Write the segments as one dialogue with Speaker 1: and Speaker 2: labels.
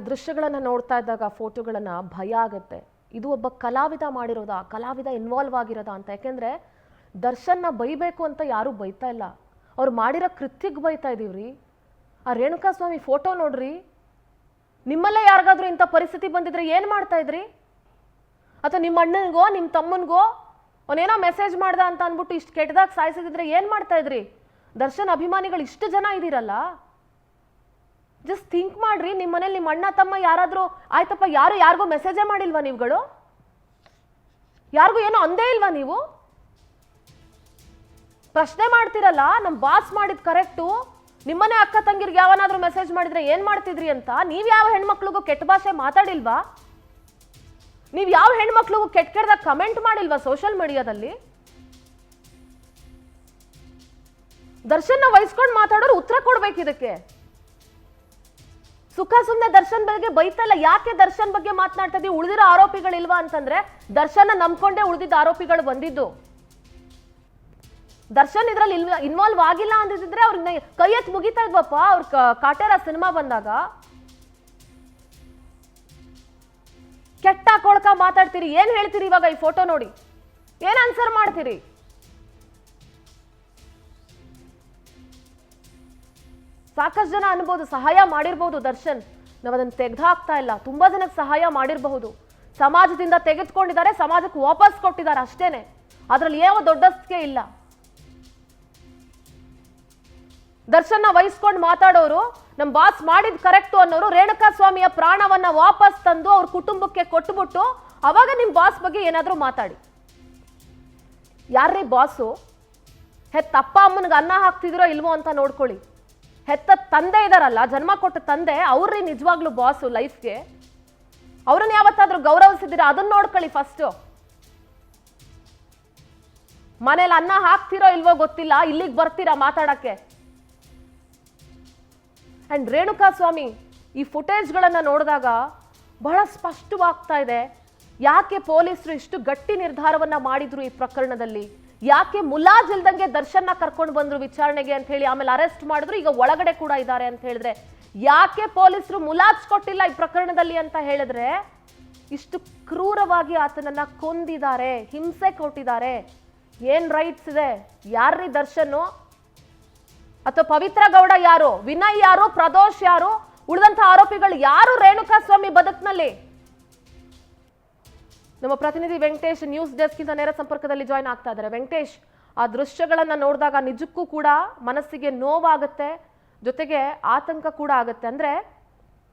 Speaker 1: ದೃಶ್ಯಗಳನ್ನು ನೋಡ್ತಾ ಇದ್ದಾಗ ಫೋಟೋಗಳನ್ನು ಭಯ ಆಗುತ್ತೆ. ಇದು ಒಬ್ಬ ಕಲಾವಿದ ಮಾಡಿರೋದಾ, ಕಲಾವಿದ ಇನ್ವಾಲ್ವ್ ಆಗಿರೋದಾ ಅಂತ. ಯಾಕೆಂದ್ರೆ ದರ್ಶನ್ನ ಬೈಬೇಕು ಅಂತ ಯಾರೂ ಬೈತಾ ಇಲ್ಲ, ಅವ್ರು ಮಾಡಿರೋ ಕೃತ್ಯಕ್ಕೆ ಬೈತಾ ಇದೀವ್ರಿ. ಆ ರೇಣುಕಾಸ್ವಾಮಿ ಫೋಟೋ ನೋಡ್ರಿ. ನಿಮ್ಮಲ್ಲೇ ಯಾರಿಗಾದ್ರೂ ಇಂಥ ಪರಿಸ್ಥಿತಿ ಬಂದಿದ್ರೆ ಏನು ಮಾಡ್ತಾ ಇದ್ರಿ? ಅಥವಾ ನಿಮ್ಮ ಅಣ್ಣನಿಗೋ ನಿಮ್ಮ ತಮ್ಮನಿಗೋ ಅವನೇನೋ ಮೆಸೇಜ್ ಮಾಡ್ದ ಅಂತ ಅಂದ್ಬಿಟ್ಟು ಇಷ್ಟು ಕೆಟ್ಟದಾಗ ಸಾಯಿಸಿದ್ರೆ ಏನು ಮಾಡ್ತಾ ಇದ್ರಿ? ದರ್ಶನ್ ಅಭಿಮಾನಿಗಳು ಇಷ್ಟು ಜನ ಇದ್ದೀರಲ್ಲ, ಜಸ್ಟ್ ಥಿಂಕ್ ಮಾಡ್ರಿ. ನಿಮ್ಮ ಮನೇಲಿ ನಿಮ್ಮ ಅಣ್ಣ ತಮ್ಮ ಯಾರಾದರೂ ಆಯ್ತಪ್ಪ, ಯಾರಿಗೂ ಮೆಸೇಜೇ ಮಾಡಿಲ್ವಾ ನೀವುಗಳು? ಯಾರಿಗೂ ಏನೋ ಅಂದೇ ಇಲ್ವಾ ನೀವು? ಪ್ರಶ್ನೆ ಮಾಡ್ತಿರಲ್ಲ, ನಮ್ಮ ಬಾಸ್ ಮಾಡಿದ್ ಕರೆಕ್ಟು, ನಿಮ್ಮನೆ ಅಕ್ಕ ತಂಗಿರ್ಗೆ ಯಾವನಾದ್ರೂ ಮೆಸೇಜ್ ಮಾಡಿದ್ರೆ ಏನ್ ಮಾಡ್ತಿದ್ರಿ ಅಂತ. ನೀವ್ ಯಾವ ಹೆಣ್ಮಕ್ಳಿಗೂ ಕೆಟ್ಟ ಭಾಷೆ ಮಾತಾಡಿಲ್ವಾ? ನೀವ್ ಯಾವ ಹೆಣ್ಮಕ್ಳಿಗೂ ಕೆಟ್ಟದಾಗ ಕಮೆಂಟ್ ಮಾಡಿಲ್ವಾ ಸೋಷಿಯಲ್ ಮೀಡಿಯಾದಲ್ಲಿ? ದರ್ಶನ್ ವಹಿಸ್ಕೊಂಡು ಮಾತಾಡೋರು ಉತ್ತರ ಕೊಡ್ಬೇಕು ಇದಕ್ಕೆ. ಸುಖ ಸುಮ್ಮನೆ ದರ್ಶನ್ ಬಗ್ಗೆ ಬೈತಾ ಇಲ್ಲ. ಯಾಕೆ ದರ್ಶನ್ ಬಗ್ಗೆ ಮಾತನಾಡ್ತಾ ಇದೀವಿ? ಉಳಿದಿರೋ ಆರೋಪಿಗಳಿಲ್ವಾ ಅಂತಂದ್ರೆ ದರ್ಶನ್ ನಂಬ್ಕೊಂಡೇ ಉಳಿದಿದ್ದ ಆರೋಪಿಗಳು ಬಂದಿದ್ದು. ದರ್ಶನ್ ಇದ್ರಲ್ಲಿ ಇನ್ವಾಲ್ವ್ ಆಗಿಲ್ಲ ಅಂದಿದ್ರೆ ಅವ್ರನ್ನ ಕೈ ಎತ್ತು ಮುಗಿತಾ ಇದ್ವಪ್ಪ. ಅವ್ರ ಕಾಟೇರ ಸಿನಿಮಾ ಬಂದಾಗ ಕೆಟ್ಟ ಕೊಳಕ ಮಾತಾಡ್ತೀರಿ. ಏನ್ ಹೇಳ್ತೀರಿ ಇವಾಗ? ಈ ಫೋಟೋ ನೋಡಿ ಏನ್ ಆನ್ಸರ್ ಮಾಡ್ತೀರಿ? ಸಾಕಷ್ಟು ಜನ ಅನ್ಬೋದು ಸಹಾಯ ಮಾಡಿರ್ಬೋದು ದರ್ಶನ್, ನಾವು ಅದನ್ನ ತೆಗೆದು ಹಾಕ್ತಾ ಇಲ್ಲ. ತುಂಬಾ ಜನಕ್ಕೆ ಸಹಾಯ ಮಾಡಿರಬಹುದು, ಸಮಾಜದಿಂದ ತೆಗೆದುಕೊಂಡಿದ್ದಾರೆ, ಸಮಾಜಕ್ಕೆ ವಾಪಸ್ ಕೊಟ್ಟಿದ್ದಾರೆ ಅಷ್ಟೇನೆ. ಅದ್ರಲ್ಲಿ ಯಾವ ದೊಡ್ಡಸ್ತಿಕೆ ಇಲ್ಲ. ದರ್ಶನ್ನ ವಹಿಸ್ಕೊಂಡು ಮಾತಾಡೋರು, ನಮ್ಮ ಬಾಸ್ ಮಾಡಿದ್ ಕರೆಕ್ಟು ಅನ್ನೋರು ರೇಣುಕಾಸ್ವಾಮಿಯ ಪ್ರಾಣವನ್ನ ವಾಪಸ್ ತಂದು ಅವ್ರ ಕುಟುಂಬಕ್ಕೆ ಕೊಟ್ಟುಬಿಟ್ಟು ಅವಾಗ ನಿಮ್ ಬಾಸ್ ಬಗ್ಗೆ ಏನಾದ್ರೂ ಮಾತಾಡಿ. ಯಾರ್ರೀ ಬಾಸು? ಹೆತ್ತ ಅಪ್ಪ ಅಮ್ಮನಿಗೆ ಅನ್ನ ಹಾಕ್ತಿದ್ರೋ ಇಲ್ವೋ ಅಂತ ನೋಡ್ಕೊಳ್ಳಿ. ಹೆತ್ತ ತಂದೆ ಇದಾರಲ್ಲ, ಜನ್ಮ ಕೊಟ್ಟ ತಂದೆ, ಅವ್ರಿ ನಿಜವಾಗ್ಲೂ ಬಾಸು ಲೈಫ್ಗೆ. ಅವ್ರನ್ನ ಯಾವತ್ತಾದ್ರೂ ಗೌರವಿಸಿದಿರ? ಅದನ್ನ ನೋಡ್ಕೊಳ್ಳಿ ಫಸ್ಟ್. ಮನೇಲಿ ಅನ್ನ ಹಾಕ್ತಿರೋ ಇಲ್ವೋ ಗೊತ್ತಿಲ್ಲ, ಇಲ್ಲಿಗೆ ಬರ್ತೀರಾ ಮಾತಾಡಕ್ಕೆ. ಅಂಡ್ ರೇಣುಕಾಸ್ವಾಮಿ ಈ ಫುಟೇಜ್ಗಳನ್ನ ನೋಡಿದಾಗ ಬಹಳ ಸ್ಪಷ್ಟವಾಗ್ತಾ ಇದೆ ಯಾಕೆ ಪೊಲೀಸರು ಇಷ್ಟು ಗಟ್ಟಿ ನಿರ್ಧಾರವನ್ನ ಮಾಡಿದ್ರು ಈ ಪ್ರಕರಣದಲ್ಲಿ. ಯಾಕೆ ಮುಲಾಜಿಲ್ದಂಗೆ ದರ್ಶನ್ನ ಕರ್ಕೊಂಡು ಬಂದ್ರು ವಿಚಾರಣೆಗೆ ಅಂತ ಹೇಳಿ, ಆಮೇಲೆ ಅರೆಸ್ಟ್ ಮಾಡಿದ್ರು, ಈಗ ಒಳಗಡೆ ಕೂಡ ಇದ್ದಾರೆ ಅಂತ ಹೇಳಿದ್ರೆ. ಯಾಕೆ ಪೊಲೀಸರು ಮುಲಾಜ್ ಕೊಟ್ಟಿಲ್ಲ ಈ ಪ್ರಕರಣದಲ್ಲಿ ಅಂತ ಹೇಳಿದ್ರೆ, ಇಷ್ಟು ಕ್ರೂರವಾಗಿ ಆತನನ್ನ ಕೊಂದಿದ್ದಾರೆ, ಹಿಂಸೆ ಕೊಟ್ಟಿದ್ದಾರೆ. ಏನ್ ರೈಟ್ಸ್ ಇದೆ? ಯಾರ್ರೀ ದರ್ಶನ್? ಅಥವಾ ಪವಿತ್ರ ಗೌಡ ಯಾರು? ವಿನಯ್ ಯಾರು? ಪ್ರದೋಷ್ ಯಾರು? ಉಳಿದಂತಹ ಆರೋಪಿಗಳು ಯಾರು ರೇಣುಕಾಸ್ವಾಮಿ ಬದುಕಿನಲ್ಲಿ? ನಮ್ಮ ಪ್ರತಿನಿಧಿ ವೆಂಕಟೇಶ್ ನ್ಯೂಸ್ ಡೆಸ್ಕ್ ಇಂದ ನೇರ ಸಂಪರ್ಕದಲ್ಲಿ ಜಾಯ್ನ್ ಆಗ್ತಾ ಇದ್ದಾರೆ. ವೆಂಕಟೇಶ್, ಆ ದೃಶ್ಯಗಳನ್ನ ನೋಡಿದಾಗ ನಿಜಕ್ಕೂ ಕೂಡ ಮನಸ್ಸಿಗೆ ನೋವಾಗುತ್ತೆ, ಜೊತೆಗೆ ಆತಂಕ ಕೂಡ ಆಗುತ್ತೆ. ಅಂದ್ರೆ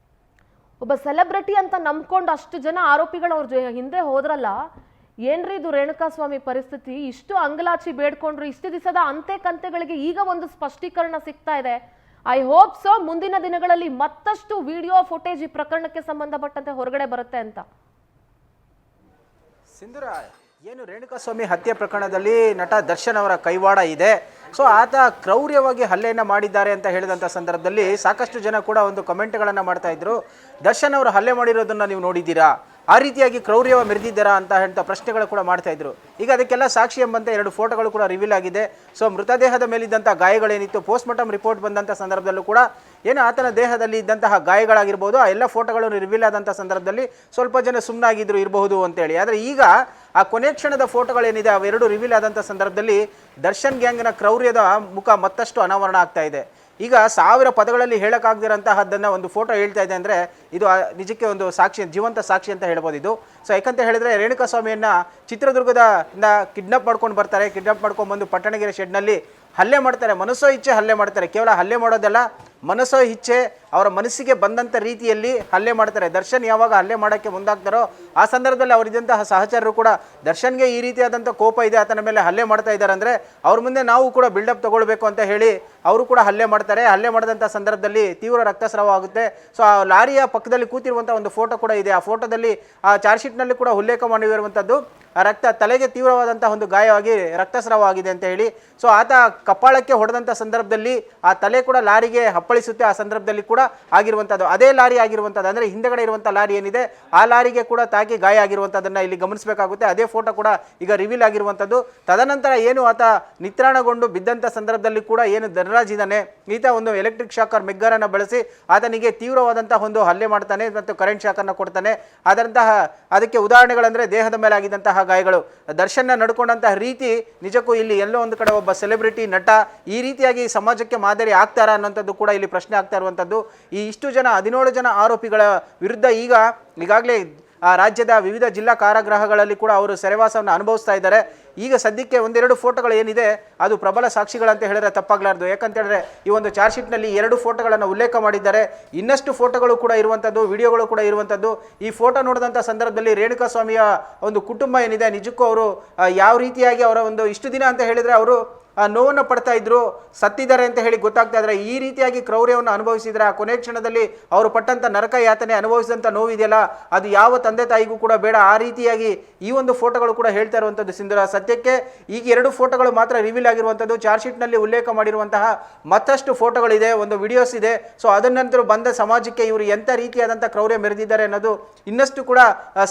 Speaker 1: ಒಬ್ಬ ಸೆಲೆಬ್ರಿಟಿ ಅಂತ ನಂಬ್ಕೊಂಡು ಅಷ್ಟು ಜನ ಆರೋಪಿಗಳು ಅವ್ರ ಹಿಂದೆ ಹೋದ್ರಲ್ಲ, ಏನ್ರಿ ಇದು ರೇಣುಕಾಸ್ವಾಮಿ ಪರಿಸ್ಥಿತಿ? ಇಷ್ಟು ಅಂಗಲಾಚಿ ಬೇಡ್ಕೊಂಡ್ರು, ಇಷ್ಟು ದಿವಸದ ಅಂತೆ ಕಂತೆಗಳಿಗೆ ಈಗ ಒಂದು ಸ್ಪಷ್ಟೀಕರಣ ಸಿಗ್ತಾ ಇದೆ. ಐ ಹೋಪ್ ಸೊ ಮುಂದಿನ ದಿನಗಳಲ್ಲಿ ಮತ್ತಷ್ಟು ವಿಡಿಯೋ ಫುಟೇಜ್ ಈ ಪ್ರಕರಣಕ್ಕೆ ಸಂಬಂಧಪಟ್ಟಂತೆ ಹೊರಗಡೆ ಬರುತ್ತೆ ಅಂತ.
Speaker 2: ಸಿಂಧೂರ, ಏನು ರೇಣುಕಾಸ್ವಾಮಿ ಹತ್ಯೆ ಪ್ರಕರಣದಲ್ಲಿ ನಟ ದರ್ಶನ್ ಅವರ ಕೈವಾಡ ಇದೆ. ಸೊ ಆತ ಕ್ರೌರ್ಯವಾಗಿ ಹಲ್ಲೆಯನ್ನು ಮಾಡಿದ್ದಾರೆ ಅಂತ ಹೇಳಿದಂಥ ಸಂದರ್ಭದಲ್ಲಿ ಸಾಕಷ್ಟು ಜನ ಕೂಡ ಒಂದು ಕಮೆಂಟ್ಗಳನ್ನು ಮಾಡ್ತಾ ಇದ್ರು. ದರ್ಶನ್ ಅವರು ಹಲ್ಲೆ ಮಾಡಿರೋದನ್ನ ನೀವು ನೋಡಿದ್ದೀರಾ? ಆ ರೀತಿಯಾಗಿ ಕ್ರೌರ್ಯವ ಮೆರೆದಿದ್ದಾರಾ ಅಂತ ಹೇಳ್ತಾ ಪ್ರಶ್ನೆಗಳು ಕೂಡ ಮಾಡ್ತಾ ಇದ್ರು. ಈಗ ಅದಕ್ಕೆಲ್ಲ ಸಾಕ್ಷಿ ಎಂಬಂತೆ 2 ಫೋಟೋಗಳು ಕೂಡ ರಿವೀಲ್ ಆಗಿದೆ. ಸೊ ಮೃತದೇಹದ ಮೇಲಿದ್ದಂಥ ಗಾಯಗಳೇನಿತ್ತು, ಪೋಸ್ಟ್ ಮಾರ್ಟಮ್ ರಿಪೋರ್ಟ್ ಬಂದಂಥ ಸಂದರ್ಭದಲ್ಲೂ ಕೂಡ ಏನು ಆತನ ದೇಹದಲ್ಲಿ ಇದ್ದಂತಹ ಗಾಯಗಳಾಗಿರ್ಬೋದು, ಆ ಎಲ್ಲ ಫೋಟೋಗಳು ರಿವೀಲ್ ಆದಂಥ ಸಂದರ್ಭದಲ್ಲಿ ಸ್ವಲ್ಪ ಜನ ಸುಮ್ಮನಾಗಿದ್ರು ಇರಬಹುದು ಅಂತೇಳಿ. ಆದರೆ ಈಗ ಆ ಕೊನೆ ಕ್ಷಣದ ಫೋಟೋಗಳೇನಿದೆ ಅವೆರಡು ರಿವೀಲ್ ಆದಂಥ ಸಂದರ್ಭದಲ್ಲಿ ದರ್ಶನ್ ಗ್ಯಾಂಗ್ನ ಕ್ರೌರ್ಯದ ಮುಖ ಮತ್ತಷ್ಟು ಅನಾವರಣ ಆಗ್ತಾ ಇದೆ. ಈಗ 1000 ಪದಗಳಲ್ಲಿ ಹೇಳೋಕ್ಕಾಗದಿರೋಂತಹದ್ದನ್ನು ಒಂದು ಫೋಟೋ ಹೇಳ್ತಾ ಇದೆ ಅಂದರೆ ಇದು ನಿಜಕ್ಕೆ ಒಂದು ಸಾಕ್ಷಿ, ಜೀವಂತ ಸಾಕ್ಷಿ ಅಂತ ಹೇಳ್ಬೋದು ಇದು. ಸೊ ಯಾಕಂತ ಹೇಳಿದ್ರೆ ರೇಣುಕಾಸ್ವಾಮಿಯನ್ನು ಚಿತ್ರದುರ್ಗದಿಂದ ಕಿಡ್ನಾಪ್ ಮಾಡ್ಕೊಂಡು ಬರ್ತಾರೆ. ಕಿಡ್ನಾಪ್ ಮಾಡ್ಕೊಂಡು ಬಂದು ಪಟ್ಟಣಗೆರೆ ಶೆಡ್ನಲ್ಲಿ ಹಲ್ಲೆ ಮಾಡ್ತಾರೆ. ಮನಸ್ಸೋ ಇಚ್ಛೆ ಹಲ್ಲೆ ಮಾಡ್ತಾರೆ. ಕೇವಲ ಹಲ್ಲೆ ಮಾಡೋದಲ್ಲ, ಮನಸ್ಸೋ ಇಚ್ಛೆ ಅವರ ಮನಸ್ಸಿಗೆ ಬಂದಂಥ ರೀತಿಯಲ್ಲಿ ಹಲ್ಲೆ ಮಾಡ್ತಾರೆ. ದರ್ಶನ್ ಯಾವಾಗ ಹಲ್ಲೆ ಮಾಡೋಕ್ಕೆ ಮುಂದಾಗ್ತಾರೋ ಆ ಸಂದರ್ಭದಲ್ಲಿ ಅವರಿದ್ದಂತಹ ಸಹಚರರು ಕೂಡ ದರ್ಶನ್ಗೆ ಈ ರೀತಿಯಾದಂಥ ಕೋಪ ಇದೆ, ಆತನ ಮೇಲೆ ಹಲ್ಲೆ ಮಾಡ್ತಾ ಇದ್ದಾರೆ ಅಂದರೆ ಅವ್ರ ಮುಂದೆ ನಾವು ಕೂಡ ಬಿಲ್ಡಪ್ ತಗೊಳ್ಬೇಕು ಅಂತ ಹೇಳಿ ಅವರು ಕೂಡ ಹಲ್ಲೆ ಮಾಡ್ತಾರೆ. ಹಲ್ಲೆ ಮಾಡಿದಂಥ ಸಂದರ್ಭದಲ್ಲಿ ತೀವ್ರ ರಕ್ತಸ್ರಾವ ಆಗುತ್ತೆ. ಸೊ ಆ ಲಾರಿಯ ಪಕ್ಕದಲ್ಲಿ ಕೂತಿರುವಂಥ ಒಂದು ಫೋಟೋ ಕೂಡ ಇದೆ. ಆ ಫೋಟೋದಲ್ಲಿ ಆ ಚಾರ್ಜ್ ಶೀಟ್ನಲ್ಲಿ ಕೂಡ ಉಲ್ಲೇಖ ಮಾಡಿರುವಂಥದ್ದು ಆ ರಕ್ತ ತಲೆಗೆ ತೀವ್ರವಾದಂಥ ಒಂದು ಗಾಯವಾಗಿ ರಕ್ತಸ್ರಾವ ಆಗಿದೆ ಅಂತ ಹೇಳಿ. ಸೊ ಆತ ಕಪಾಳಕ್ಕೆ ಹೊಡೆದಂಥ ಸಂದರ್ಭದಲ್ಲಿ ಆ ತಲೆ ಕೂಡ ಲಾರಿಗೆ ಅಪ್ಪಳಿಸುತ್ತೆ. ಆ ಸಂದರ್ಭದಲ್ಲಿ ಕೂಡ ಆಗಿರುವಂಥದ್ದು ಅದೇ ಲಾರಿ ಆಗಿರುವಂಥದ್ದು, ಅಂದರೆ ಹಿಂದೆಗಡೆ ಇರುವಂಥ ಲಾರಿ ಏನಿದೆ ಆ ಲಾರಿಗೆ ಕೂಡ ತಾಕಿ ಗಾಯ ಆಗಿರುವಂಥದ್ದನ್ನು ಇಲ್ಲಿ ಗಮನಿಸಬೇಕಾಗುತ್ತೆ. ಅದೇ ಫೋಟೋ ಕೂಡ ಈಗ ರಿವೀಲ್ ಆಗಿರುವಂಥದ್ದು. ತದನಂತರ ಏನು ಆತ ನಿತ್ರಾಣಗೊಂಡು ಬಿದ್ದಂಥ ಸಂದರ್ಭದಲ್ಲಿ ಕೂಡ ಏನು ಧನರಾಜ್ ಇದ್ದಾನೆ, ಈತ ಒಂದು ಎಲೆಕ್ಟ್ರಿಕ್ ಶಾಕರ್ ಮೆಗ್ಗರನ್ನು ಬಳಸಿ ಆತನಿಗೆ ತೀವ್ರವಾದಂತಹ ಒಂದು ಹಲ್ಲೆ ಮಾಡ್ತಾನೆ ಮತ್ತು ಕರೆಂಟ್ ಶಾಕನ್ನು ಕೊಡ್ತಾನೆ. ಅದಕ್ಕೆ ಉದಾಹರಣೆಗಳಂದರೆ ದೇಹದ ಮೇಲೆ ಆಗಿದ್ದಂತಹ ಗಾಯಗಳು, ದರ್ಶನ ನಡ್ಕೊಂಡಂತಹ ರೀತಿ ನಿಜಕ್ಕೂ ಇಲ್ಲಿ ಎಲ್ಲೋ ಒಂದು ಕಡೆ ಒಬ್ಬ ಸೆಲೆಬ್ರಿಟಿ ನಟ ಈ ರೀತಿಯಾಗಿ ಸಮಾಜಕ್ಕೆ ಮಾದರಿ ಆಗ್ತಾರಾ ಅನ್ನೋಂಥದ್ದು ಕೂಡ ಇಲ್ಲಿ ಪ್ರಶ್ನೆ ಆಗ್ತಾ ಇರುವಂಥದ್ದು. ಈ ಇಷ್ಟು ಜನ 17 ಜನ ಆರೋಪಿಗಳ ವಿರುದ್ಧ ಈಗಾಗಲೇ ಆ ರಾಜ್ಯದ ವಿವಿಧ ಜಿಲ್ಲಾ ಕಾರಾಗೃಹಗಳಲ್ಲಿ ಕೂಡ ಅವರು ಸೆರೆವಾಸವನ್ನು ಅನುಭವಿಸ್ತಾ ಇದ್ದಾರೆ. ಈಗ ಸದ್ಯಕ್ಕೆ ಒಂದೆರಡು ಫೋಟೋಗಳು ಏನಿದೆ ಅದು ಪ್ರಬಲ ಸಾಕ್ಷಿಗಳಂತ ಹೇಳಿದ್ರೆ ತಪ್ಪಾಗಲಾರ್ದು. ಯಾಕಂತೇಳಿದ್ರೆ ಈ ಒಂದು ಚಾರ್ಜ್ ಶೀಟ್ನಲ್ಲಿ 2 ಫೋಟೋಗಳನ್ನು ಉಲ್ಲೇಖ ಮಾಡಿದ್ದಾರೆ. ಇನ್ನಷ್ಟು ಫೋಟೋಗಳು ಕೂಡ ಇರುವಂಥದ್ದು, ವಿಡಿಯೋಗಳು ಕೂಡ ಇರುವಂಥದ್ದು. ಈ ಫೋಟೋ ನೋಡಿದಂಥ ಸಂದರ್ಭದಲ್ಲಿ ರೇಣುಕಾಸ್ವಾಮಿಯ ಒಂದು ಕುಟುಂಬ ಏನಿದೆ ನಿಜಕ್ಕೂ ಅವರು ಯಾವ ರೀತಿಯಾಗಿ ಅವರ ಒಂದು ಇಷ್ಟು ದಿನ ಅಂತ ಹೇಳಿದರೆ ಅವರು ನೋವನ್ನು ಪಡ್ತಾ ಇದ್ರು, ಸತ್ತಿದ್ದಾರೆ ಅಂತ ಹೇಳಿ ಗೊತ್ತಾಗ್ತಾ ಇದ್ರೆ ಈ ರೀತಿಯಾಗಿ ಕ್ರೌರ್ಯವನ್ನು ಅನುಭವಿಸಿದ್ರೆ ಆ ಕೊನೆ ಕ್ಷಣದಲ್ಲಿ ಅವರು ಪಟ್ಟಂತ ನರಕ ಯಾತನೆ ಅನುಭವಿಸಿದಂಥ ನೋವಿದೆಯಲ್ಲ ಅದು ಯಾವ ತಂದೆ ತಾಯಿಗೂ ಕೂಡ ಬೇಡ. ಆ ರೀತಿಯಾಗಿ ಈ ಒಂದು ಫೋಟೋಗಳು ಕೂಡ ಹೇಳ್ತಾ ಇರುವಂಥದ್ದು ಸಿಂಧೂರ. ಸದ್ಯಕ್ಕೆ ಈಗ 2 ಫೋಟೋಗಳು ಮಾತ್ರ ರಿವೀಲ್ ಆಗಿರುವಂಥದ್ದು. ಚಾರ್ಜ್ ಶೀಟ್ನಲ್ಲಿ ಉಲ್ಲೇಖ ಮಾಡಿರುವಂತಹ ಮತ್ತಷ್ಟು ಫೋಟೋಗಳಿದೆ, ಒಂದು ವಿಡಿಯೋಸ್ ಇದೆ. ಸೊ ಅದನ್ನಂತರ ಬಂದ ಸಮಾಜಕ್ಕೆ ಇವರು ಎಂಥ ರೀತಿಯಾದಂಥ ಕ್ರೌರ್ಯ ಮೆರೆದಿದ್ದಾರೆ ಅನ್ನೋದು ಇನ್ನಷ್ಟು ಕೂಡ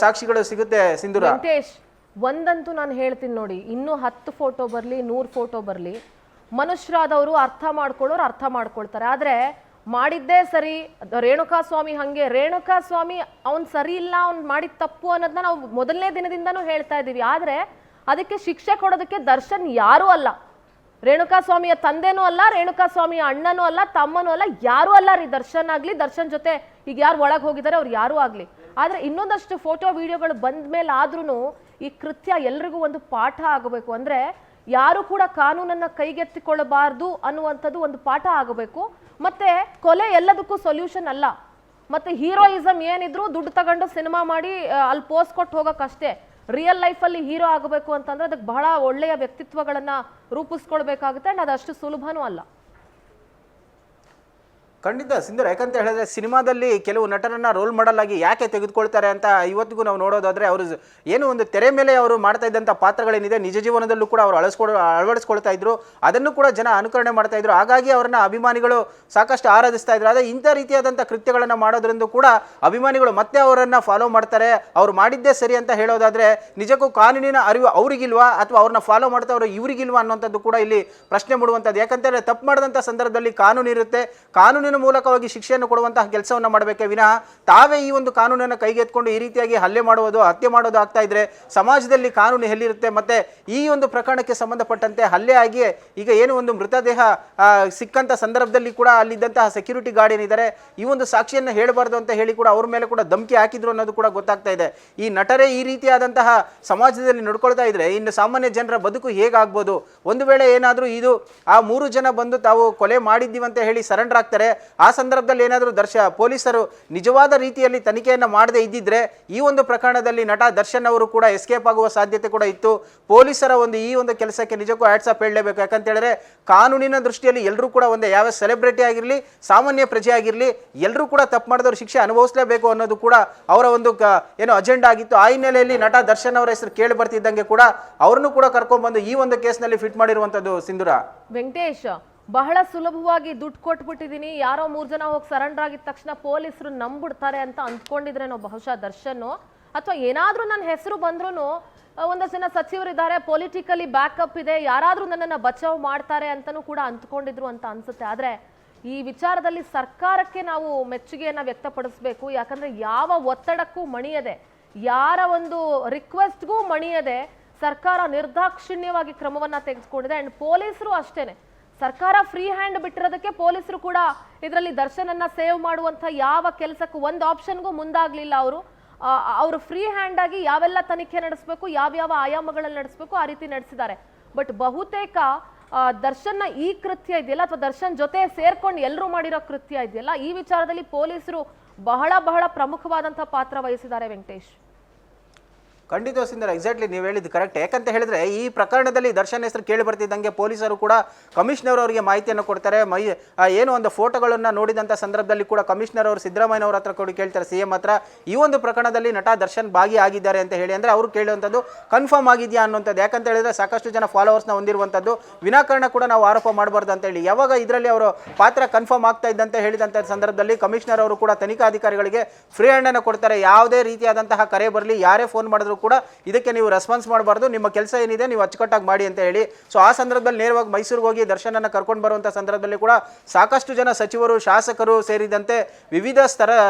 Speaker 2: ಸಾಕ್ಷಿಗಳು ಸಿಗುತ್ತೆ ಸಿಂಧೂರ.
Speaker 1: ಒಂದಂತೂ ನಾನು ಹೇಳ್ತೀನಿ ನೋಡಿ, ಇನ್ನೂ 10 ಫೋಟೋ ಬರಲಿ 100 ಫೋಟೋ ಬರಲಿ, ಮನುಷ್ಯರಾದವರು ಅರ್ಥ ಮಾಡ್ಕೊಳ್ತಾರೆ. ಆದರೆ ಮಾಡಿದ್ದೇ ಸರಿ, ರೇಣುಕಾಸ್ವಾಮಿ ಹಾಗೆ, ರೇಣುಕಾಸ್ವಾಮಿ ಅವ್ನು ಸರಿ ಇಲ್ಲ, ಅವ್ನು ಮಾಡಿದ ತಪ್ಪು ಅನ್ನೋದನ್ನ ನಾವು ಮೊದಲನೇ ದಿನದಿಂದನೂ ಹೇಳ್ತಾ ಇದ್ದೀವಿ. ಆದರೆ ಅದಕ್ಕೆ ಶಿಕ್ಷೆ ಕೊಡೋದಕ್ಕೆ ದರ್ಶನ್ ಯಾರೂ ಅಲ್ಲ, ರೇಣುಕಾಸ್ವಾಮಿಯ ತಂದೆನೂ ಅಲ್ಲ, ರೇಣುಕಾಸ್ವಾಮಿಯ ಅಣ್ಣನೂ ಅಲ್ಲ, ತಮ್ಮನೂ ಅಲ್ಲ, ಯಾರೂ ಅಲ್ಲ ರೀ. ದರ್ಶನ್ ಆಗಲಿ, ದರ್ಶನ್ ಜೊತೆ ಈಗ ಯಾರು ಒಳಗೆ ಹೋಗಿದ್ದಾರೆ ಅವ್ರು ಯಾರೂ ಆಗಲಿ. ಆದರೆ ಇನ್ನೊಂದಷ್ಟು ಫೋಟೋ ವಿಡಿಯೋಗಳು ಬಂದ ಮೇಲೆ ಆದ್ರೂ ಈ ಕೃತ್ಯ ಎಲ್ರಿಗೂ ಒಂದು ಪಾಠ ಆಗಬೇಕು. ಅಂದರೆ ಯಾರು ಕೂಡ ಕಾನೂನನ್ನು ಕೈಗೆತ್ತಿಕೊಳ್ಳಬಾರ್ದು ಅನ್ನುವಂಥದ್ದು ಒಂದು ಪಾಠ ಆಗಬೇಕು. ಮತ್ತೆ ಕೊಲೆ ಎಲ್ಲದಕ್ಕೂ ಸೊಲ್ಯೂಷನ್ ಅಲ್ಲ. ಮತ್ತೆ ಹೀರೋಯಿಸಮ್ ಏನಿದ್ರು ದುಡ್ಡು ತಗೊಂಡು ಸಿನಿಮಾ ಮಾಡಿ ಅಲ್ಲಿ ಪೋಸ್ಟ್ ಕೊಟ್ಟು ಹೋಗೋಕ್ಕಷ್ಟೇ. ರಿಯಲ್ ಲೈಫಲ್ಲಿ ಹೀರೋ ಆಗಬೇಕು ಅಂತಂದ್ರೆ ಅದಕ್ಕೆ ಬಹಳ ಒಳ್ಳೆಯ ವ್ಯಕ್ತಿತ್ವಗಳನ್ನು ರೂಪಿಸ್ಕೊಳ್ಬೇಕಾಗುತ್ತೆ. ಅಂಡ್ ಅದಷ್ಟು ಸುಲಭನೂ ಅಲ್ಲ.
Speaker 2: ಖಂಡಿತ ಸಿಂಧೂರ. ಯಾಕಂತ ಹೇಳಿದ್ರೆ ಸಿನಿಮಾದಲ್ಲಿ ಕೆಲವು ನಟರನ್ನ ರೋಲ್ ಮಾಡೆಲ್ ಆಗಿ ಯಾಕೆ ತೆಗೆದುಕೊಳ್ತಾರೆ ಅಂತ ಇವತ್ತಿಗೂ ನಾವು ನೋಡೋದಾದ್ರೆ ಅವರು ಏನು ಒಂದು ತೆರೆ ಮೇಲೆ ಅವರು ಮಾಡ್ತಾ ಇದ್ದಂಥ ಪಾತ್ರಗಳೇನಿದೆ ನಿಜ ಜೀವನದಲ್ಲೂ ಕೂಡ ಅವರು ಅಳವಡಿಸ್ಕೊಳ್ತಾ ಇದ್ರು, ಅದನ್ನು ಕೂಡ ಜನ ಅನುಕರಣೆ ಮಾಡ್ತಾ ಇದ್ರು. ಹಾಗಾಗಿ ಅವರನ್ನ ಅಭಿಮಾನಿಗಳು ಸಾಕಷ್ಟು ಆರಾಧಿಸ್ತಾ ಇದ್ರು. ಆದರೆ ಇಂಥ ರೀತಿಯಾದಂಥ ಕೃತ್ಯಗಳನ್ನು ಮಾಡೋದ್ರಿಂದ ಕೂಡ ಅಭಿಮಾನಿಗಳು ಮತ್ತೆ ಅವರನ್ನು ಫಾಲೋ ಮಾಡ್ತಾರೆ. ಅವ್ರು ಮಾಡಿದ್ದೇ ಸರಿ ಅಂತ ಹೇಳೋದಾದ್ರೆ ನಿಜಕ್ಕೂ ಕಾನೂನಿನ ಅರಿವು ಅವರಿಗಿಲ್ವಾ ಅಥವಾ ಅವ್ರನ್ನ ಫಾಲೋ ಮಾಡ್ತಾವ್ರು ಇವರಿಗಿಲ್ವಾ ಅನ್ನೋಂಥದ್ದು ಕೂಡ ಇಲ್ಲಿ ಪ್ರಶ್ನೆ ಮೂಡುವಂಥದ್ದು. ಯಾಕಂತಂದ್ರೆ ತಪ್ಪು ಮಾಡಿದಂಥ ಸಂದರ್ಭದಲ್ಲಿ ಕಾನೂನು ಇರುತ್ತೆ, ಕಾನೂನಿನ ಮೂಲಕವಾಗಿ ಶಿಕ್ಷೆಯನ್ನು ಕೊಡುವಂತಹ ಕೆಲಸವನ್ನು ಮಾಡಬೇಕೆ ವಿನಃ ತಾವೇ ಈ ಒಂದು ಕಾನೂನನ್ನು ಕೈಗೆತ್ಕೊಂಡು ಈ ರೀತಿಯಾಗಿ ಹಲ್ಲೆ ಮಾಡುವುದು, ಹತ್ಯೆ ಮಾಡೋದು ಆಗ್ತಾ ಇದ್ರೆ ಸಮಾಜದಲ್ಲಿ ಕಾನೂನು ಎಲ್ಲಿರುತ್ತೆ? ಮತ್ತೆ ಈ ಒಂದು ಪ್ರಕರಣಕ್ಕೆ ಸಂಬಂಧಪಟ್ಟಂತೆ ಹಲ್ಲೆ ಆಗಿ ಈಗ ಏನು ಒಂದು ಮೃತದೇಹ ಸಿಕ್ಕಂತ ಸಂದರ್ಭದಲ್ಲಿ ಕೂಡ ಅಲ್ಲಿದ್ದಂತಹ ಸೆಕ್ಯೂರಿಟಿ ಗಾರ್ಡ್ ಏನಿದ್ದಾರೆ ಈ ಒಂದು ಸಾಕ್ಷಿಯನ್ನು ಹೇಳಬಾರ್ದು ಅಂತ ಹೇಳಿ ಕೂಡ ಅವ್ರ ಮೇಲೆ ಕೂಡ ಧಮಕಿ ಹಾಕಿದ್ರು ಅನ್ನೋದು ಕೂಡ ಗೊತ್ತಾಗ್ತಾ ಇದೆ. ಈ ನಟರೇ ಈ ರೀತಿಯಾದಂತಹ ಸಮಾಜದಲ್ಲಿ ನಡ್ಕೊಳ್ತಾ ಇದ್ರೆ ಇನ್ನು ಸಾಮಾನ್ಯ ಜನರ ಬದುಕು ಹೇಗಾಗ್ಬೋದು? ಒಂದು ವೇಳೆ ಏನಾದರೂ ಇದು ಆ 3 ಜನ ಬಂದು ತಾವು ಕೊಲೆ ಮಾಡಿದ್ದೀವಿ ಅಂತ ಹೇಳಿ ಸರೆಂಡರ್ ಆಗ್ತಾರೆ, ಆ ಸಂದರ್ಭದಲ್ಲಿ ಏನಾದರೂ ಪೊಲೀಸರು ನಿಜವಾದ ರೀತಿಯಲ್ಲಿ ತನಿಖೆಯನ್ನು ಮಾಡದೇ ಇದ್ದಿದ್ರೆ ಈ ಒಂದು ಪ್ರಕರಣದಲ್ಲಿ ನಟ ದರ್ಶನ್ ಅವರು ಕೂಡ ಎಸ್ಕೇಪ್ ಆಗುವ ಸಾಧ್ಯತೆ ಕೂಡ ಇತ್ತು. ಪೊಲೀಸರ ಈ ಒಂದು ಕೆಲಸಕ್ಕೆ ನಿಜಕ್ಕೂ ಹ್ಯಾಟ್ಸ್ ಆಫ್ ಹೇಳಲೇಬೇಕು. ಯಾಕಂತ ಹೇಳಿದ್ರೆ ಕಾನೂನಿನ ದೃಷ್ಟಿಯಲ್ಲಿ ಎಲ್ಲರೂ ಕೂಡ ಒಂದೇ, ಯಾವ ಸೆಲೆಬ್ರಿಟಿ ಆಗಿರಲಿ ಸಾಮಾನ್ಯ ಪ್ರಜೆ ಆಗಿರಲಿ ಎಲ್ಲರೂ ಕೂಡ ತಪ್ಪು ಮಾಡಿದವರು ಶಿಕ್ಷೆ ಅನುಭವಿಸಲೇಬೇಕು ಅನ್ನೋದು ಕೂಡ ಅವರ ಒಂದು ಏನು ಅಜೆಂಡಾ ಆಗಿತ್ತು. ಆ ಹಿನ್ನೆಲೆಯಲ್ಲಿ ನಟ ದರ್ಶನ್ ಅವರ ಹೆಸರು ಕೇಳಿ ಬರ್ತಿದ್ದಂಗೆ ಕೂಡ ಅವ್ರನ್ನು ಕೂಡ ಕರ್ಕೊಂಡ್ಬಂದು ಈ ಒಂದು ಕೇಸ್ನಲ್ಲಿ ಫಿಟ್ ಮಾಡಿರುವಂಥದ್ದು ಸಿಂಧೂರ.
Speaker 1: ವೆಂಕಟೇಶ್, ಬಹಳ ಸುಲಭವಾಗಿ ದುಡ್ಡು ಕೊಟ್ಬಿಟ್ಟಿದ್ದೀನಿ, ಯಾರೋ 3 ಜನ ಹೋಗಿ ಸರೆಂಡರ್ ಆಗಿದ ತಕ್ಷಣ ಪೊಲೀಸರು ನಂಬಿಡ್ತಾರೆ ಅಂತ ಅಂದ್ಕೊಂಡಿದ್ರೇನೋ ಬಹುಶಃ ದರ್ಶನ್. ಅಥವಾ ಏನಾದರೂ ನನ್ನ ಹೆಸರು ಬಂದ್ರೂ ಒಂದಷ್ಟು ಜನ ಸಚಿವರಿದ್ದಾರೆ, ಪೊಲಿಟಿಕಲಿ ಬ್ಯಾಕಪ್ ಇದೆ, ಯಾರಾದರೂ ನನ್ನನ್ನು ಬಚಾವ್ ಮಾಡ್ತಾರೆ ಅಂತಲೂ ಕೂಡ ಅಂದ್ಕೊಂಡಿದ್ರು ಅಂತ ಅನ್ಸುತ್ತೆ. ಆದರೆ ಈ ವಿಚಾರದಲ್ಲಿ ಸರ್ಕಾರಕ್ಕೆ ನಾವು ಮೆಚ್ಚುಗೆಯನ್ನು ವ್ಯಕ್ತಪಡಿಸಬೇಕು. ಯಾಕಂದರೆ ಯಾವ ಒತ್ತಡಕ್ಕೂ ಮಣಿಯದೆ, ಯಾರ ಒಂದು ರಿಕ್ವೆಸ್ಟ್ಗೂ ಮಣಿಯದೆ ಸರ್ಕಾರ ನಿರ್ದಾಕ್ಷಿಣ್ಯವಾಗಿ ಕ್ರಮವನ್ನು ತೆಗೆದುಕೊಂಡಿದೆ. ಆ್ಯಂಡ್ ಪೊಲೀಸರು ಅಷ್ಟೇನೆ, ಸರ್ಕಾರ ಫ್ರೀ ಹ್ಯಾಂಡ್ ಬಿಟ್ಟಿರೋದಕ್ಕೆ ಪೊಲೀಸರು ಕೂಡ ಇದರಲ್ಲಿ ದರ್ಶನನ್ನ ಸೇವ್ ಮಾಡುವಂಥ ಯಾವ ಕೆಲಸಕ್ಕೂ ಒಂದು ಆಪ್ಷನ್ಗೂ ಮುಂದಾಗಲಿಲ್ಲ. ಅವರು ಫ್ರೀ ಹ್ಯಾಂಡ್ ಆಗಿ ಯಾವೆಲ್ಲ ತನಿಖೆ ನಡೆಸಬೇಕು, ಯಾವ್ಯಾವ ಆಯಾಮಗಳಲ್ಲಿ ನಡೆಸಬೇಕು ಆ ರೀತಿ ನಡೆಸಿದ್ದಾರೆ. ಬಟ್ ಬಹುತೇಕ ದರ್ಶನ್ನ ಈ ಕೃತ್ಯ ಇದೆಯಲ್ಲ ಅಥವಾ ದರ್ಶನ್ ಜೊತೆ ಸೇರ್ಕೊಂಡು ಎಲ್ಲರೂ ಮಾಡಿರೋ ಕೃತ್ಯ ಇದೆಯಲ್ಲ, ಈ ವಿಚಾರದಲ್ಲಿ ಪೊಲೀಸರು ಬಹಳ ಬಹಳ ಪ್ರಮುಖವಾದಂಥ ಪಾತ್ರ ವಹಿಸಿದ್ದಾರೆ ವೆಂಕಟೇಶ್.
Speaker 2: ಖಂಡಿತ ಸಿಂಧರ್, ಎಕ್ಸಾಕ್ಟ್ಲಿ ನೀವು ಹೇಳಿದ್ದು ಕರೆಕ್ಟ್. ಯಾಕಂತ ಹೇಳಿದ್ರೆ ಈ ಪ್ರಕರಣದಲ್ಲಿ ದರ್ಶನ್ ಹೆಸರು ಕೇಳಿ ಬರ್ತಿದ್ದಂಗೆ ಪೊಲೀಸರು ಕೂಡ ಕಮಿಷನರ್ ಅವರಿಗೆ ಮಾಹಿತಿಯನ್ನು ಕೊಡ್ತಾರೆ. ಏನು ಒಂದು ಫೋಟೋಗಳನ್ನು ನೋಡಿದಂಥ ಸಂದರ್ಭದಲ್ಲಿ ಕೂಡ ಕಮಿಷನರ್ ಅವರು ಸಿದ್ದರಾಮಯ್ಯ ಅವರ ಹತ್ರ ಕೂಡ ಕೇಳ್ತಾರೆ, CM ಹತ್ರ, ಈ ಒಂದು ಪ್ರಕರಣದಲ್ಲಿ ನಟ ದರ್ಶನ್ ಭಾಗಿಯಾಗಿದ್ದಾರೆ ಅಂತ ಹೇಳಿ. ಅಂದರೆ ಅವರು ಕೇಳುವಂಥದ್ದು ಕನ್ಫರ್ಮ್ ಆಗಿದೆಯಾ ಅನ್ನುವಂಥದ್ದು. ಯಾಕಂತ ಹೇಳಿದ್ರೆ ಸಾಕಷ್ಟು ಜನ ಫಾಲೋವರ್ಸ್ನ ಹೊಂದಿರುವಂಥದ್ದು, ವಿನಾಕಾರಣ ಕೂಡ ನಾವು ಆರೋಪ ಮಾಡಬಾರ್ದು ಅಂತ ಹೇಳಿ. ಯಾವಾಗ ಇದರಲ್ಲಿ ಅವರು ಪಾತ್ರ ಕನ್ಫರ್ಮ್ ಆಗ್ತಾ ಇದ್ದಂತೆ ಹೇಳಿದಂಥ ಸಂದರ್ಭದಲ್ಲಿ ಕಮಿಷನರ್ ಅವರು ಕೂಡ ತನಿಖಾಧಿಕಾರಿಗಳಿಗೆ ಫ್ರೀ ಹ್ಯಾಂಡನ್ನು ಕೊಡ್ತಾರೆ. ಯಾವುದೇ ರೀತಿಯಾದಂತಹ ಕರೆ ಬರಲಿ, ಯಾರೇ ಫೋನ್ ಮಾಡಿದ್ರು ಕೂಡ ಇದಕ್ಕೆ ನೀವು ರೆಸ್ಪಾನ್ಸ್ ಮಾಡಬಾರ್ದು, ನಿಮ್ಮ ಕೆಲಸ ಏನಿದೆ ನೀವು ಅಚ್ಚುಕಟ್ಟಾಗಿ ಮಾಡಿ ಅಂತ ಹೇಳಿ. ಸೊ ಆ ಸಂದರ್ಭದಲ್ಲಿ ನೇರವಾಗಿ ಮೈಸೂರಿಗೆ ಹೋಗಿ ದರ್ಶನನ್ನು ಕರ್ಕೊಂಡು ಬರುವಂಥ ಸಂದರ್ಭದಲ್ಲಿ ಕೂಡ ಸಾಕಷ್ಟು ಜನ ಸಚಿವರು, ಶಾಸಕರು ಸೇರಿದಂತೆ ವಿವಿಧ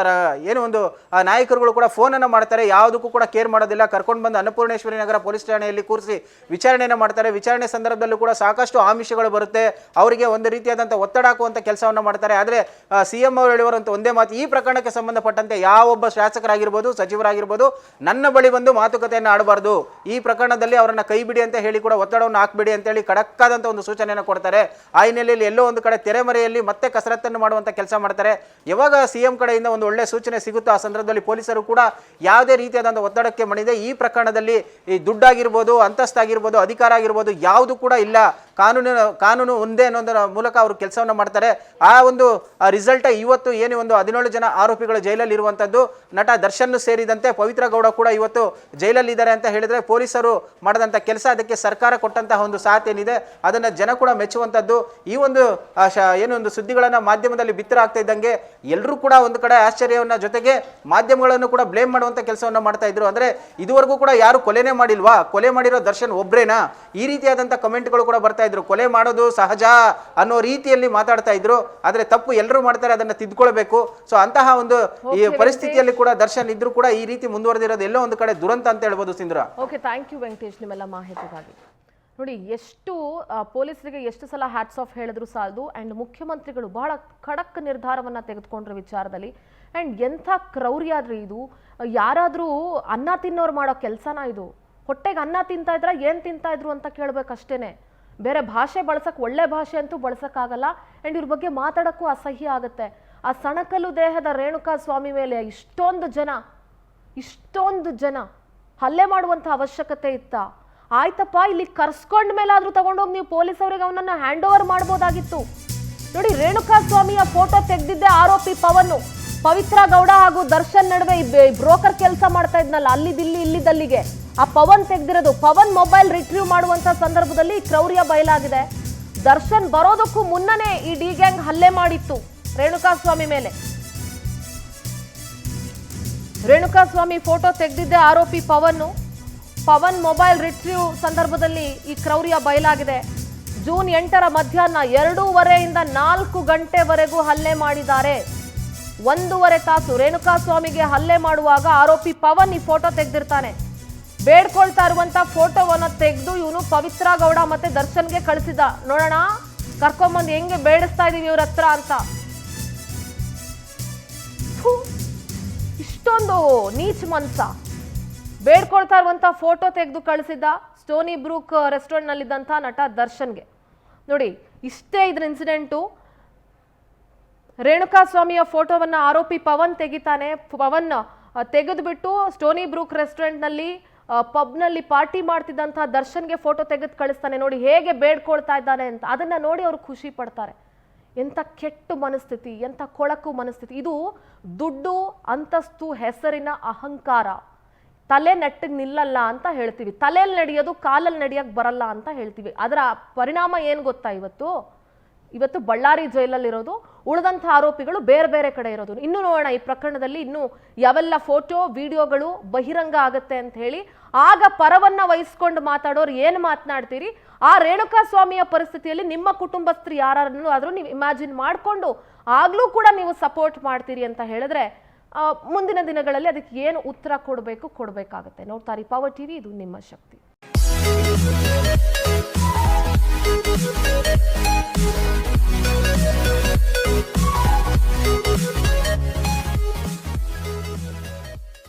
Speaker 2: ಏನು ಒಂದು ನಾಯಕರುಗಳು ಕೂಡ ಫೋನನ್ನು ಮಾಡ್ತಾರೆ. ಯಾವುದಕ್ಕೂ ಕೂಡ ಕೇರ್ ಮಾಡೋದಿಲ್ಲ. ಕರ್ಕೊಂಡು ಬಂದು ಅನ್ನಪೂರ್ಣೇಶ್ವರಿ ನಗರ ಪೊಲೀಸ್ ಠಾಣೆಯಲ್ಲಿ ಕೂರಿಸಿ ವಿಚಾರಣೆಯನ್ನು ಮಾಡ್ತಾರೆ. ವಿಚಾರಣೆ ಸಂದರ್ಭದಲ್ಲೂ ಕೂಡ ಸಾಕಷ್ಟು ಆಮಿಷಗಳು ಬರುತ್ತೆ. ಅವರಿಗೆ ಒಂದು ರೀತಿಯಾದಂಥ ಒತ್ತಡ ಹಾಕುವಂಥ ಕೆಲಸವನ್ನು ಮಾಡ್ತಾರೆ. ಆದರೆ CM ಅವರು ಹೇಳಿರುವಂಥ ಒಂದೇ ಮಾತು, ಈ ಪ್ರಕರಣಕ್ಕೆ ಸಂಬಂಧಪಟ್ಟಂತೆ ಯಾವೊಬ್ಬ ಶಾಸಕರಾಗಿರ್ಬೋದು, ಸಚಿವರಾಗಿರ್ಬೋದು, ನನ್ನ ಬಳಿ ಬಂದು ಮಾತುಕತೆಯನ್ನು ಆಡಬಾರ್ದು, ಈ ಪ್ರಕರಣದಲ್ಲಿ ಅವರನ್ನ ಕೈ ಬಿಡಿ ಅಂತ ಹೇಳಿ ಕೂಡ ಒತ್ತಡವನ್ನು ಹಾಕಬೇಡಿ ಅಂತೇಳಿ ಖಡಕ್ಕಾದಂಥ ಒಂದು ಸೂಚನೆಯನ್ನು ಕೊಡ್ತಾರೆ. ಆ ಹಿನ್ನೆಲೆಯಲ್ಲಿ ಎಲ್ಲೋ ಒಂದು ಕಡೆ ತೆರೆಮರೆಯಲ್ಲಿ ಮತ್ತೆ ಕಸರತ್ತನ್ನು ಮಾಡುವಂಥ ಕೆಲಸ ಮಾಡ್ತಾರೆ. ಯಾವಾಗ CM ಕಡೆಯಿಂದ ಒಂದು ಒಳ್ಳೆ ಸೂಚನೆ ಸಿಗುತ್ತೋ ಆ ಸಂದರ್ಭದಲ್ಲಿ ಪೊಲೀಸರು ಕೂಡ ಯಾವುದೇ ರೀತಿಯಾದಂಥ ಒತ್ತಡಕ್ಕೆ ಮಣಿದೆ. ಈ ಪ್ರಕರಣದಲ್ಲಿ ಈ ದುಡ್ಡಾಗಿರ್ಬೋದು, ಅಂತಸ್ತಾಗಿರ್ಬೋದು, ಅಧಿಕಾರ ಆಗಿರ್ಬೋದು ಯಾವುದು ಕೂಡ ಇಲ್ಲ, ಕಾನೂನು ಒಂದೇ ಅನ್ನೋದರ ಮೂಲಕ ಅವರು ಕೆಲಸವನ್ನು ಮಾಡ್ತಾರೆ. ಆ ಒಂದು ರಿಸಲ್ಟ್ ಇವತ್ತು ಏನು ಒಂದು 17 ಜನ ಆರೋಪಿಗಳು ಜೈಲಲ್ಲಿ ಇರುವಂಥದ್ದು, ನಟ ದರ್ಶನ್ ಸೇರಿದಂತೆ ಪವಿತ್ರ ಗೌಡ ಕೂಡ ಇವತ್ತು ಜೈಲಲ್ಲಿ ಇದ್ದಾರೆ ಅಂತ ಹೇಳಿದ್ರೆ ಪೊಲೀಸರು ಮಾಡಿದಂಥ ಕೆಲಸ, ಅದಕ್ಕೆ ಸರ್ಕಾರ ಕೊಟ್ಟಂತಹ ಒಂದು ಸಾಥ್ ಏನಿದೆ ಅದನ್ನು ಜನ ಕೂಡ ಮೆಚ್ಚುವಂಥದ್ದು. ಈ ಒಂದು ಏನೊಂದು ಸುದ್ದಿಗಳನ್ನು ಮಾಧ್ಯಮದಲ್ಲಿ ಬಿತ್ತರ ಆಗ್ತಾ ಇದ್ದಂಗೆ ಎಲ್ಲರೂ ಕೂಡ ಒಂದು ಕಡೆ ಆಶ್ಚರ್ಯವನ್ನ, ಜೊತೆಗೆ ಮಾಧ್ಯಮಗಳನ್ನು ಕೂಡ ಬ್ಲೇಮ್ ಮಾಡುವಂಥ ಕೆಲಸವನ್ನು ಮಾಡ್ತಾ ಇದ್ರು. ಅಂದರೆ ಇದುವರೆಗೂ ಕೂಡ ಯಾರು ಕೊಲೆನೇ ಮಾಡಿಲ್ವಾ, ಕೊಲೆ ಮಾಡಿರೋ ದರ್ಶನ್ ಒಬ್ರೇನಾ, ಈ ರೀತಿಯಾದಂಥ ಕಮೆಂಟ್ಗಳು ಕೂಡ ಬರ್ತಾ ಇದ್ರು. ಕೊಲೆ ಮಾಡೋದು ಸಹಜ ಅನ್ನೋ ರೀತಿಯಲ್ಲಿ ಮಾತಾಡ್ತಾ ಇದ್ರು. ಆದರೆ ತಪ್ಪು ಎಲ್ಲರೂ ಮಾಡ್ತಾರೆ, ಅದನ್ನು ತಿದ್ಕೊಳ್ಬೇಕು. ಸೊ ಅಂತಹ ಒಂದು ಈ ಪರಿಸ್ಥಿತಿಯಲ್ಲಿ ಕೂಡ ದರ್ಶನ್ ಇದ್ರು ಕೂಡ ಈ ರೀತಿ ಮುಂದುವರೆದಿರೋದು ಎಲ್ಲೋ ಒಂದು ಕಡೆ ದುರಂತ ಅಂತ ಹೇಳ್ಬೋದು ಸಿಂಧುರ.
Speaker 1: ಓಕೆ, ಥ್ಯಾಂಕ್ ಯು ವೆಂಕಟೇಶ್ ನಿಮ್ಮೆಲ್ಲ ಮಾಹಿತಿಗಾಗಿ. ನೋಡಿ, ಎಷ್ಟು ಪೊಲೀಸರಿಗೆ ಎಷ್ಟು ಸಲ ಹ್ಯಾಟ್ಸ್ ಆಫ್ ಹೇಳಿದ್ರು ಸಾಲದು. ಆ್ಯಂಡ್ ಮುಖ್ಯಮಂತ್ರಿಗಳು ಬಹಳ ಖಡಕ್ ನಿರ್ಧಾರವನ್ನು ತೆಗೆದುಕೊಂಡ್ರ ವಿಚಾರದಲ್ಲಿ. ಆ್ಯಂಡ್ ಎಂಥ ಕ್ರೌರ್ಯ ಆದ್ರೆ ಇದು. ಯಾರಾದರೂ ಅನ್ನ ತಿನ್ನೋರು ಮಾಡೋ ಕೆಲಸನ ಇದು? ಹೊಟ್ಟೆಗೆ ಅನ್ನ ತಿಂತಾ ಇದ್ರ, ಏನು ತಿಂತಾ ಇದ್ರು ಅಂತ ಕೇಳಬೇಕಷ್ಟೇನೆ. ಬೇರೆ ಭಾಷೆ ಬಳಸಕ್ಕೆ, ಒಳ್ಳೆ ಭಾಷೆ ಅಂತೂ ಬಳಸೋಕ್ಕಾಗಲ್ಲ. ಆ್ಯಂಡ್ ಇವ್ರ ಬಗ್ಗೆ ಮಾತಾಡೋಕ್ಕೂ ಅಸಹ್ಯ ಆಗುತ್ತೆ. ಆ ಸಣಕಲು ದೇಹದ ರೇಣುಕಾ ಸ್ವಾಮಿ ಮೇಲೆ ಇಷ್ಟೊಂದು ಜನ ಹಲ್ಲೆ ಮಾಡುವಂಥ ಅವಶ್ಯಕತೆ ಇತ್ತಾ? ಆಯ್ತಪ್ಪ, ಇಲ್ಲಿ ಕರ್ಸ್ಕೊಂಡ ಮೇಲಾದ್ರೂ ತಗೊಂಡೋಗಿ ನೀವು ಪೊಲೀಸ್ ಅವರಿಗೆ ಅವನನ್ನ ಹ್ಯಾಂಡ್ ಓವರ್ ಮಾಡ್ಬೋದಾಗಿತ್ತು. ನೋಡಿ, ರೇಣುಕಾ ಸ್ವಾಮಿಯ ಫೋಟೋ ತೆಗೆದಿದ್ದೆ ಆರೋಪಿ ಪವಿತ್ರ ಗೌಡ ಹಾಗೂ ದರ್ಶನ್ ನಡುವೆ ಬ್ರೋಕರ್ ಕೆಲಸ ಮಾಡ್ತಾ ಇದ್ನಲ್ಲ, ಇಲ್ಲಿದ್ದಲ್ಲಿಗೆ ಆ ಪವನ್ ತೆಗೆದಿರೋದು. ಪವನ್ ಮೊಬೈಲ್ ರಿಟ್ರೀವ್ ಮಾಡುವಂತ ಸಂದರ್ಭದಲ್ಲಿ ಕ್ರೌರ್ಯ ಬಯಲಾಗಿದೆ. ದರ್ಶನ್ ಬರೋದಕ್ಕೂ ಮುನ್ನನೇ ಈ ಡಿ ಗ್ಯಾಂಗ್ ಹಲ್ಲೆ ಮಾಡಿತ್ತು ರೇಣುಕಾ ಸ್ವಾಮಿ ಮೇಲೆ. ರೇಣುಕಾ ಸ್ವಾಮಿ ಫೋಟೋ ತೆಗೆದಿದ್ದೆ ಆರೋಪಿ ಪವನ್ ಮೊಬೈಲ್ ರಿಟ್ರೀವ್ ಸಂದರ್ಭದಲ್ಲಿ ಈ ಕ್ರೌರ್ಯ ಬಯಲಾಗಿದೆ. ಜೂನ್ 8ರ ಮಧ್ಯಾಹ್ನ 2:30ಯಿಂದ 4 ಗಂಟೆವರೆಗೂ ಹಲ್ಲೆ ಮಾಡಿದ್ದಾರೆ. 1.5 ತಾಸು ರೇಣುಕಾ ಸ್ವಾಮಿಗೆ ಹಲ್ಲೆ ಮಾಡುವಾಗ ಆರೋಪಿ ಪವನ್ ಈ ಫೋಟೋ ತೆಗೆದಿರ್ತಾನೆ. ಬೇಡ್ಕೊಳ್ತಾ ಇರುವಂತ ಫೋಟೋವನ್ನು ತೆಗೆದು ಇವನು ಪವಿತ್ರ ಗೌಡ ಮತ್ತೆ ದರ್ಶನ್ಗೆ ಕಳಿಸಿದ. ನೋಡೋಣ, ಕರ್ಕೊಂಬಂದು ಹೆಂಗೆ ಬೇಡಿಸ್ತಾ ಇದೀವಿ ಇವ್ರ ಹತ್ರ ಅಂತ. ಇಷ್ಟೊಂದು ನೀಚ್ ಮನ್ಸ. ಬೇಡ್ಕೊಳ್ತಾ ಇರುವಂತ ಫೋಟೋ ತೆಗೆದು ಕಳಿಸಿದ್ದ ಸ್ಟೋನಿ ಬ್ರೂಕ್ ರೆಸ್ಟೋರೆಂಟ್ ನಲ್ಲಿದ್ದಂಥ ನಟ ದರ್ಶನ್ಗೆ. ನೋಡಿ, ಇಷ್ಟೇ ಇದ್ರ ಇನ್ಸಿಡೆಂಟು. ರೇಣುಕಾ ಸ್ವಾಮಿಯ ಫೋಟೋವನ್ನ ಆರೋಪಿ ಪವನ್ ತೆಗಿತಾನೆ. ಪವನ್ ತೆಗೆದುಬಿಟ್ಟು ಸ್ಟೋನಿ ಬ್ರೂಕ್ ರೆಸ್ಟೋರೆಂಟ್ನಲ್ಲಿ ಪಬ್ನಲ್ಲಿ ಪಾರ್ಟಿ ಮಾಡ್ತಿದ್ದಂಥ ದರ್ಶನ್ಗೆ ಫೋಟೋ ತೆಗೆದು ಕಳಿಸ್ತಾನೆ. ನೋಡಿ ಹೇಗೆ ಬೇಡ್ಕೊಳ್ತಾ ಇದ್ದಾನೆ ಅಂತ. ಅದನ್ನ ನೋಡಿ ಅವರು ಖುಷಿ ಪಡ್ತಾರೆ. ಎಂಥ ಕೆಟ್ಟ ಮನಸ್ಥಿತಿ, ಎಂಥ ಕೊಳಕು ಮನಸ್ಥಿತಿ ಇದು. ದುಡ್ಡು, ಅಂತಸ್ತು, ಹೆಸರಿನ ಅಹಂಕಾರ. ತಲೆ ನೆಟ್ಟಿಗೆ ನಿಲ್ಲಲ್ಲ ಅಂತ ಹೇಳ್ತೀವಿ. ತಲೆಯಲ್ಲಿ ನಡೆಯೋದು ಕಾಲಲ್ಲಿ ನಡೆಯಕ್ಕೆ ಬರಲ್ಲ ಅಂತ ಹೇಳ್ತೀವಿ. ಅದರ ಪರಿಣಾಮ ಏನು ಗೊತ್ತಾ? ಇವತ್ತು ಬಳ್ಳಾರಿ ಜೈಲಲ್ಲಿರೋದು, ಉಳಿದಂಥ ಆರೋಪಿಗಳು ಬೇರೆ ಬೇರೆ ಕಡೆ ಇರೋದು. ಇನ್ನು ನೋಡೋಣ ಈ ಪ್ರಕರಣದಲ್ಲಿ ಇನ್ನೂ ಯಾವೆಲ್ಲ ಫೋಟೋ ವಿಡಿಯೋಗಳು ಬಹಿರಂಗ ಆಗುತ್ತೆ ಅಂತ ಹೇಳಿ. ಆಗ ಪರವನ್ನ ವಹಿಸ್ಕೊಂಡು ಮಾತಾಡೋರು ಏನು ಮಾತನಾಡ್ತೀರಿ? ಆ ರೇಣುಕಾ ಸ್ವಾಮಿಯ ಪರಿಸ್ಥಿತಿಯಲ್ಲಿ ನಿಮ್ಮ ಕುಟುಂಬಸ್ಥರು ಯಾರನ್ನು ಆದರೂ ನೀವು ಇಮ್ಯಾಜಿನ್ ಮಾಡಿಕೊಂಡು ಆಗ್ಲೂ ಕೂಡ ನೀವು ಸಪೋರ್ಟ್ ಮಾಡ್ತೀರಿ ಅಂತ ಹೇಳಿದ್ರೆ ಮುಂದಿನ ದಿನಗಳಲ್ಲಿ ಅದಕ್ಕೆ ಏನು ಉತ್ತರ ಕೊಡಬೇಕಾಗುತ್ತೆ. ನೋಡ್ತಾರೆ ಪವರ್ ಟಿವಿ, ಇದು ನಿಮ್ಮ ಶಕ್ತಿ.